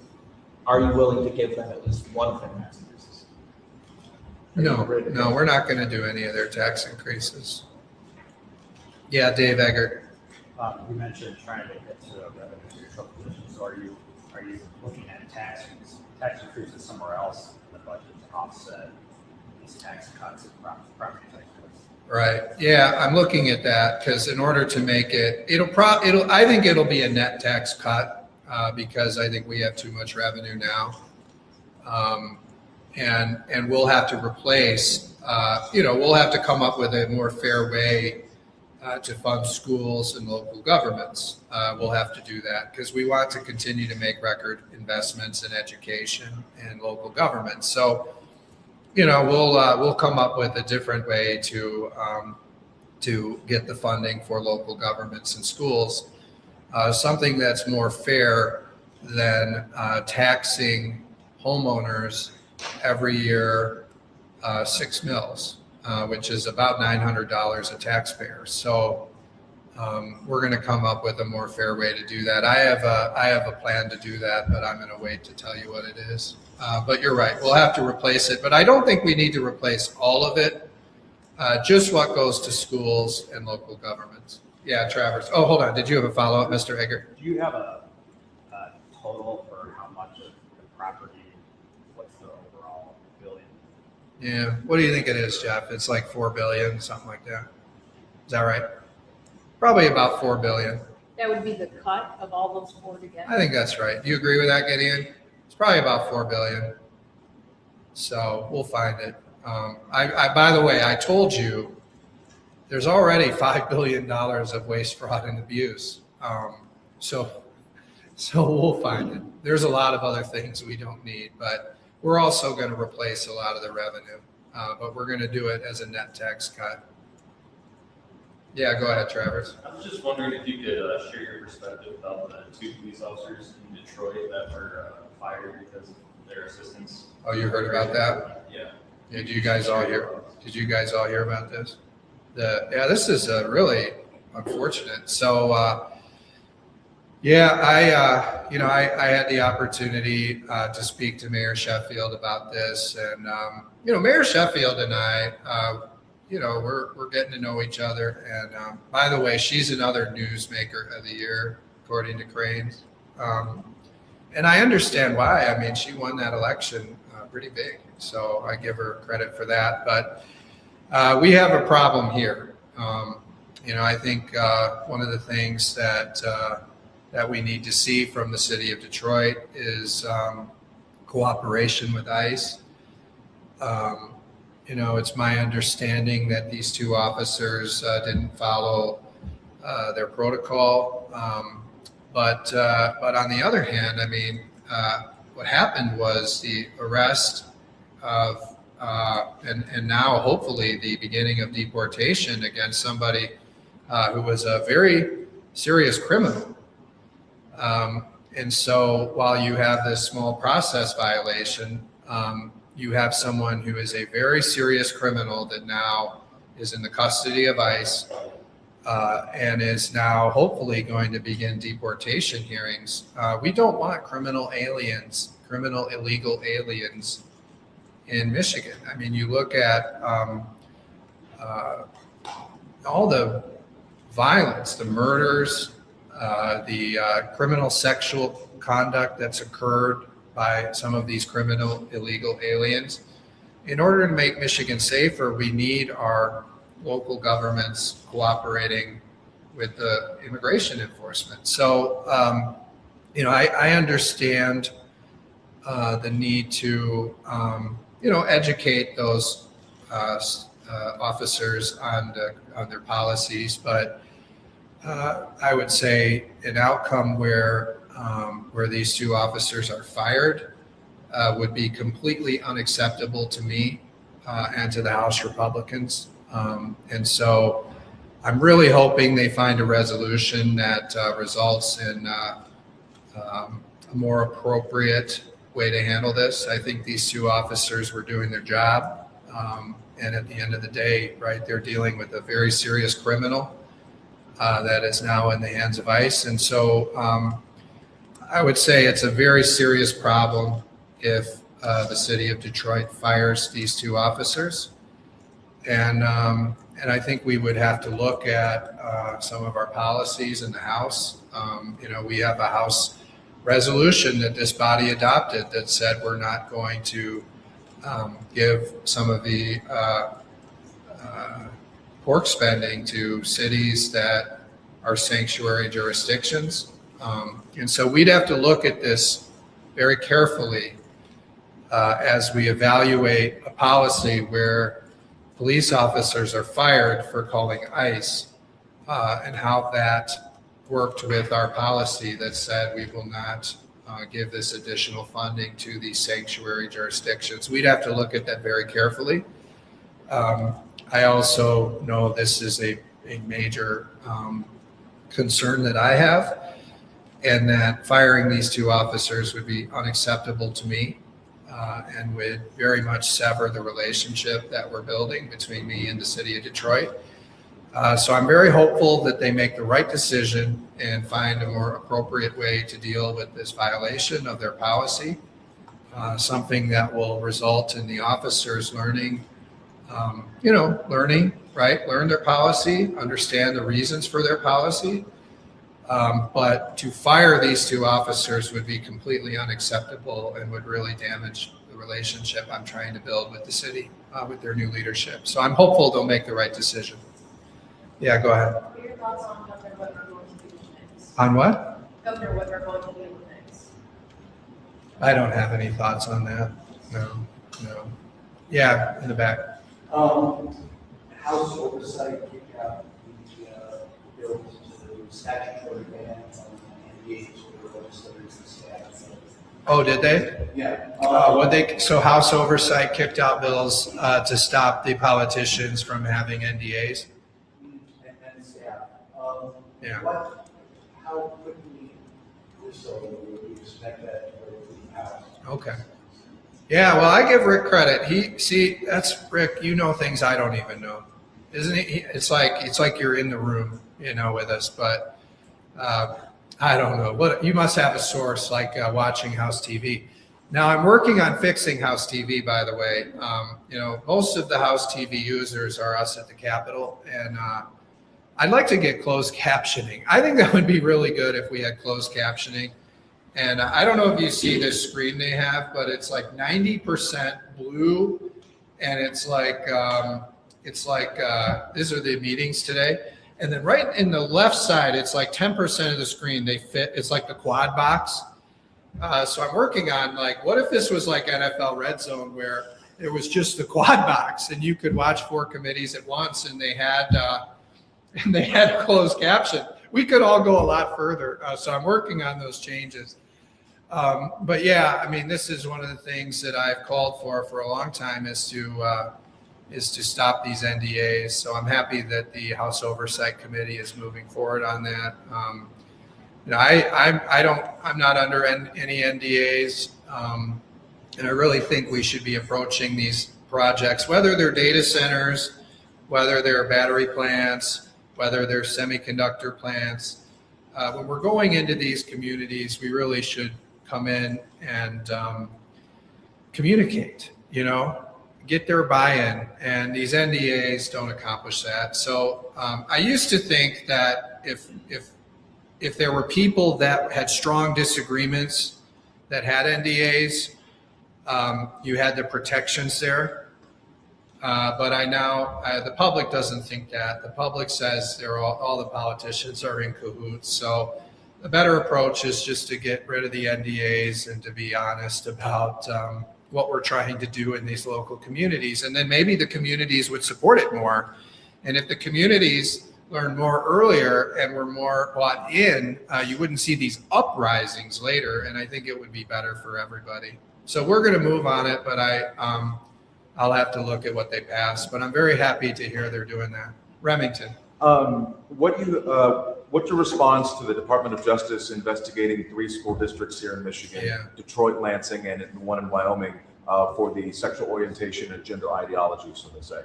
are you willing to give them at least one of their tax increases? No, we're not going to do any of their tax increases. Yeah, Dave Eggert. You mentioned trying to get to a revenue neutral position. So are you looking at tax increases somewhere else in the budget to offset these tax cuts and property tax cuts? Right. Yeah, I'm looking at that because in order to make it, I think it'll be a net tax cut because I think we have too much revenue now, and we'll have to replace. We'll have to come up with a more fair way to fund schools and local governments. We'll have to do that because we want to continue to make record investments in education and local government. So, we'll come up with a different way to get the funding for local governments and schools, something that's more fair than taxing homeowners every year 6 mills. which is about $900 a taxpayer. So we're going to come up with a more fair way to do that. I have a plan to do that, but I'm going to wait to tell you what it is. But you're right, we'll have to replace it. But I don't think we need to replace all of it, just what goes to schools and local governments. Yeah, Travers. Oh, hold on. Did you have a follow-up, Mr. Egger? Do you have a total for how much of the property, what's the overall billion? Yeah. What do you think it is, Jeff? It's like 4 billion, something like that. Is that right? Probably about 4 billion. That would be the cut of all those four I together. think that's right. Do you agree with that, Gideon? It's probably about 4 billion. So we'll find it. By the way, I told you there's already $5 billion of waste, fraud, and abuse. So we'll find it. There's a lot of other things we don't need, but we're also going to replace a lot of the revenue. But we're going to do it as a net tax cut. Yeah, go ahead, Travers. I was just wondering if you could share your perspective about the 2 police officers in Detroit that were fired because of their assistance. Oh, you heard about that? Yeah. Yeah, did you guys all hear about this? This is really unfortunate. So, I had the opportunity to speak to Mayor Sheffield about this, and Mayor Sheffield and I, we're getting to know each other. And by the way, she's another newsmaker of the year, according to Cranes. And I understand why. I mean, she won that election pretty big, so I give her credit for that. But we have a problem here. I think one of the things that we need to see from the city of Detroit is cooperation with ICE. It's my understanding that these 2 officers didn't follow their protocol. But on the other hand, I mean, what happened was the arrest of, and now hopefully the beginning of deportation against somebody who was a very serious criminal. And so while you have this small process violation, you have someone who is a very serious criminal that now is in the custody of ICE and is now hopefully going to begin deportation hearings. We don't want criminal illegal aliens in Michigan. I mean, you look at all the violence, the murders, the criminal sexual conduct that's occurred by some of these criminal illegal aliens. In order to make Michigan safer, we need our local governments cooperating with the immigration enforcement. So, I understand the need to, educate those officers on their policies, but I would say an outcome where these 2 officers are fired would be completely unacceptable to me and to the House Republicans. And so I'm really hoping they find a resolution that results in a more appropriate way to handle this. I think these 2 officers were doing their job. And at the end of the day, right, they're dealing with a very serious criminal that is now in the hands of ICE. And so I would say it's a very serious problem if the city of Detroit fires these 2 officers. And I think we would have to look at some of our policies in the House. We have a House resolution that this body adopted that said we're not going to give some of the pork spending to cities that are sanctuary jurisdictions. And so we'd have to look at this very carefully as we evaluate a policy where police officers are fired for calling ICE and how that worked with our policy that said we will not give this additional funding to these sanctuary jurisdictions. We'd have to look at that very carefully. I also know this is a major concern that I have, and that firing these 2 officers would be unacceptable to me. and would very much sever the relationship that we're building between me and the city of Detroit. So I'm very hopeful that they make the right decision and find a more appropriate way to deal with this violation of their policy, something that will result in the officers learning, learn their policy, understand the reasons for their policy. But to fire these two officers would be completely unacceptable and would really damage the relationship I'm trying to build with the city, with their new leadership. So I'm hopeful they'll make the right decision. Yeah, go ahead. What are your thoughts on Governor Whitmer going to do next? On what? Governor Whitmer going to do next? I don't have any thoughts on that. No. Yeah, in the back. House oversight kicked out the bills to the statutory bans on NDAs for legislators and staff. Oh, did they? Yeah. So House Oversight kicked out bills to stop the politicians from having NDAs? And staff. Yeah. How quickly or so would you expect that to go through the House? Okay. Yeah, well, I give Rick credit. That's Rick, you know things I don't even know. Isn't it? It's like you're in the room, with us, but I don't know. You must have a source like watching House TV. Now I'm working on fixing House TV, by the way. Most of the House TV users are us at the Capitol, and I'd like to get closed captioning. I think that would be really good if we had closed captioning. And I don't know if you see this screen they have, but it's like 90% blue, and it's like these are the meetings today. And then right in the left side, it's like 10% of the screen they fit. It's like the quad box. So I'm working on what if this was like NFL Red Zone where it was just the quad box and you could watch 4 committees at once and they had closed caption. We could all go a lot further. So I'm working on those changes. But yeah, I mean, this is one of the things that I've called for a long time is to stop these NDAs. So I'm happy that the House Oversight Committee is moving forward on that. I'm not under any NDAs, and I really think we should be approaching these projects, whether they're data centers, whether they're battery plants, whether they're semiconductor plants. When we're going into these communities, we really should come in and communicate, get their buy-in, and these NDAs don't accomplish that. So I used to think that if there were people that had strong disagreements that had NDAs, you had the protections there. But the public doesn't think that. The public says all the politicians are in cahoots. So the better approach is just to get rid of the NDAs and to be honest about what we're trying to do in these local communities. And then maybe the communities would support it more. And if the communities learned more earlier and were more bought in, you wouldn't see these uprisings later. And I think it would be better for everybody. So we're going to move on it, but I'll have to look at what they passed. But I'm very happy to hear they're doing that. Remington. What's your response to the Department of Justice investigating 3 school districts here in Michigan, Detroit, Lansing, and one in Wyoming, for the sexual orientation and gender ideology, so they say?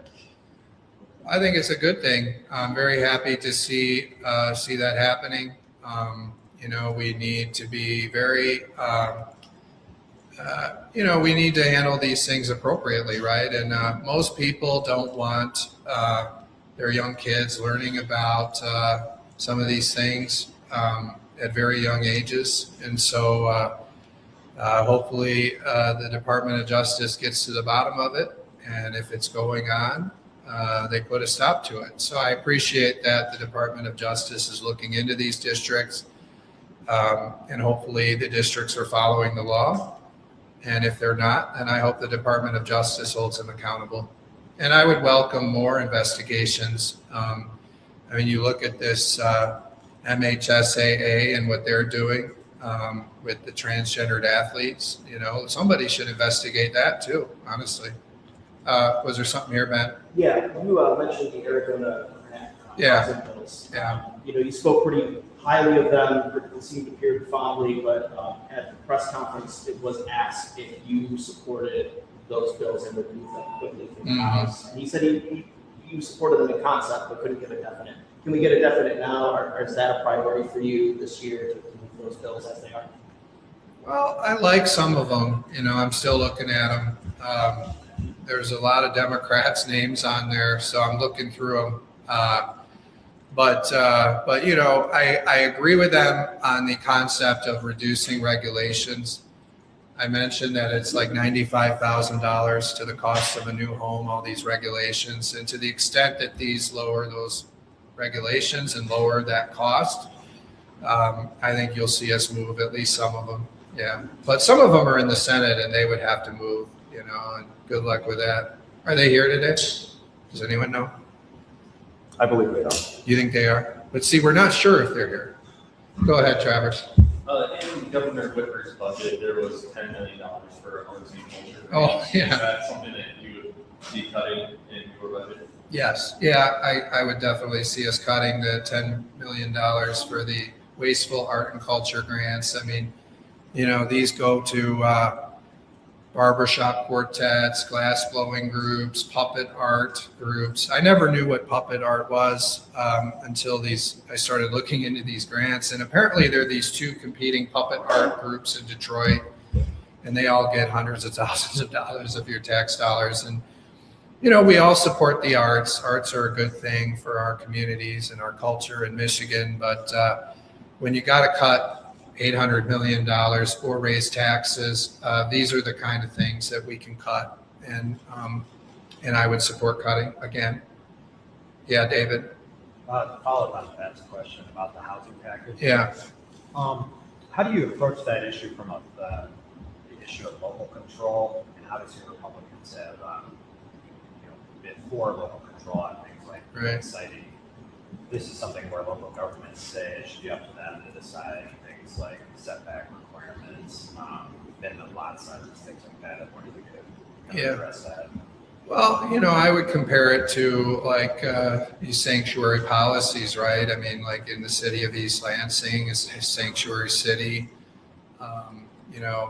I think it's a good thing. I'm very happy to see that happening. We need to be very, we need to handle these things appropriately, right? And most people don't want their young kids learning about some of these things at very young ages. And so hopefully the Department of Justice gets to the bottom of it. And if it's going on, they put a stop to it. So I appreciate that the Department of Justice is looking into these districts. And hopefully the districts are following the law. And if they're not, then I hope the Department of Justice holds them accountable. And I would welcome more investigations. You look at this MHSAA and what they're doing with the transgendered athletes. Somebody should investigate that too, honestly. Was there something here, Ben? Yeah, you mentioned the Arizona Yeah. housing bills. Yeah. You spoke pretty highly of them, received appeared fondly, but at the press conference, it was asked if you supported those bills and would move them quickly through the House. And he said you supported them in concept, but couldn't give a definite. Can we get a definite now, or is that a priority for you this year to move those bills as they are? Well, I like some of them, I'm still looking at them. There's a lot of Democrats' names on there, so I'm looking through them. But I agree with them on the concept of reducing regulations. I mentioned that it's like $95,000 to the cost of a new home, all these regulations. And to the extent that these lower those regulations and lower that cost, I think you'll see us move at least some of them. Yeah. But some of them are in the Senate and they would have to move, and good luck with that. Are they here today? Does anyone know? I believe they are. You think they are? But see, we're not sure if they're here. Go ahead, Travers. In Governor Whitmer's budget, there was $10 million for arts and culture. Oh, yeah. Is that something that you would be cutting in your budget? Yes, yeah, I would definitely see us cutting the $10 million for the wasteful art and culture grants. I mean, these go to barbershop quartets, glass blowing groups, puppet art groups. I never knew what puppet art was until I started looking into these grants. And apparently there are these two competing puppet art groups in Detroit, and they all get hundreds of thousands of dollars of your tax dollars. And, we all support the arts. Arts are a good thing for our communities and our culture in Michigan. But when you got to cut $800 million or raise taxes, these are the kind of things that we can cut. And I would support cutting again. Yeah, David? Follow up on Pat's question about the housing package. Yeah. How do you approach that issue from the issue of local control, and how does your Republicans have been for local control on things like Right. citing? This is something where local governments say it should be up to them to decide things like setback requirements, minimum lot sizes, things like that. I wonder if we could kind of address that. Well, I would compare it to like these sanctuary policies, right? I mean, like in the city of East Lansing is a sanctuary city.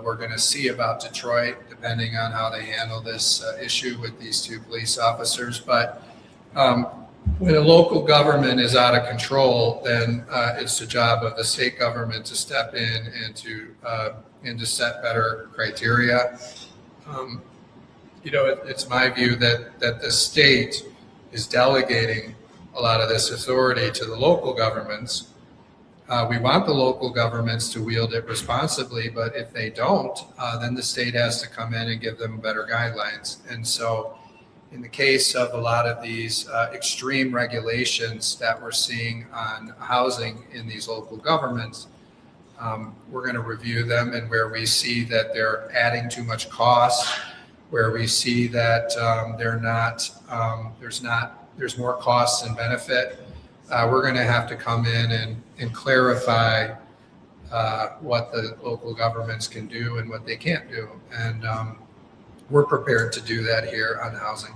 We're going to see about Detroit, depending on how they handle this issue with these two police officers. But when a local government is out of control, then it's the job of the state government to step in and to set better criteria. It's my view that the state is delegating a lot of this authority to the local governments. We want the local governments to wield it responsibly, but if they don't, then the state has to come in and give them better guidelines. And so in the case of a lot of these extreme regulations that we're seeing on housing in these local governments, we're going to review them, and where we see that they're adding too much cost, where we see that there's more costs than benefit, we're going to have to come in and clarify what the local governments can do and what they can't do. And we're prepared to do that here on housing.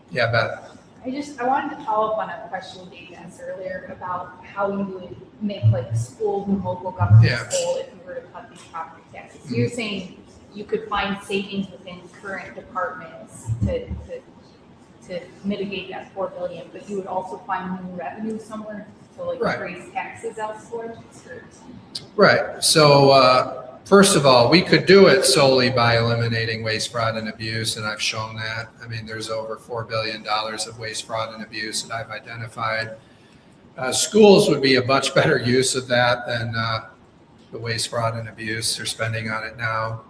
Yeah, Beth. I wanted to follow up on a question Dave asked earlier about how you would make like schools and local governments whole if you were to cut these property taxes. So you're saying you could find savings within current departments to mitigate that $4 billion, but you would also find new revenue somewhere to like raise taxes elsewhere? Right. So first of all, we could do it solely by eliminating waste, fraud, and abuse, and I've shown that. I mean, there's over $4 billion of waste, fraud, and abuse that I've identified. Schools would be a much better use of that than the waste, fraud, and abuse. They're spending on it now.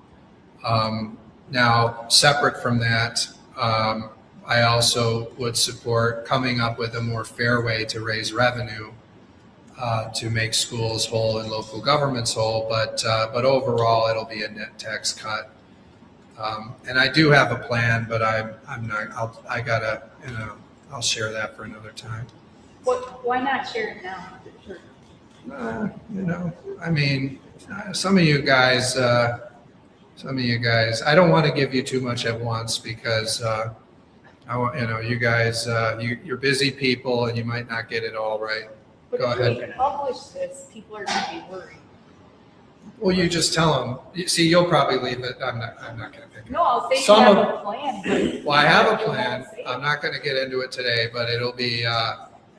Now, separate from that, I also would support coming up with a more fair way to raise revenue to make schools whole and local governments whole, but overall it'll be a net tax cut. And I do have a plan, but I'll share that for another time. Why not share it now? I mean, some of you guys, I don't want to give you too much at once because you guys, you're busy people and you might not get it all right. But Go if ahead. we publish this, people are gonna be worried. Well, you just tell them, you see, you'll probably leave it, I'm not gonna pick it. No, I'll say you Some have of- a plan. but Well, I have a you won't plan. say it. I'm not gonna get into it today, but it'll be,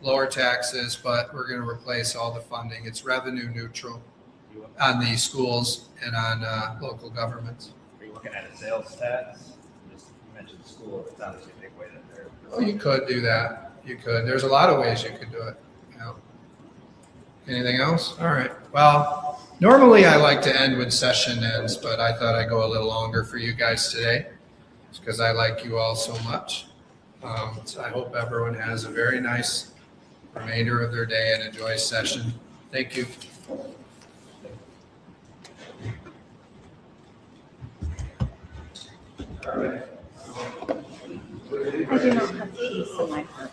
lower taxes, but we're gonna replace all the funding. It's revenue neutral on the schools and on, local governments. Are you looking at a sales tax? Just, you mentioned school, it's obviously a big way that they're. Oh, you could do that. You could. There's a lot of ways you could do it. Yeah. Anything else? All right. Well, normally I like to end when session ends, but I thought I'd go a little longer for you guys today because I like you all so much. So I hope everyone has a very nice remainder of their day and enjoys session. Thank you. I do not have peace in my heart.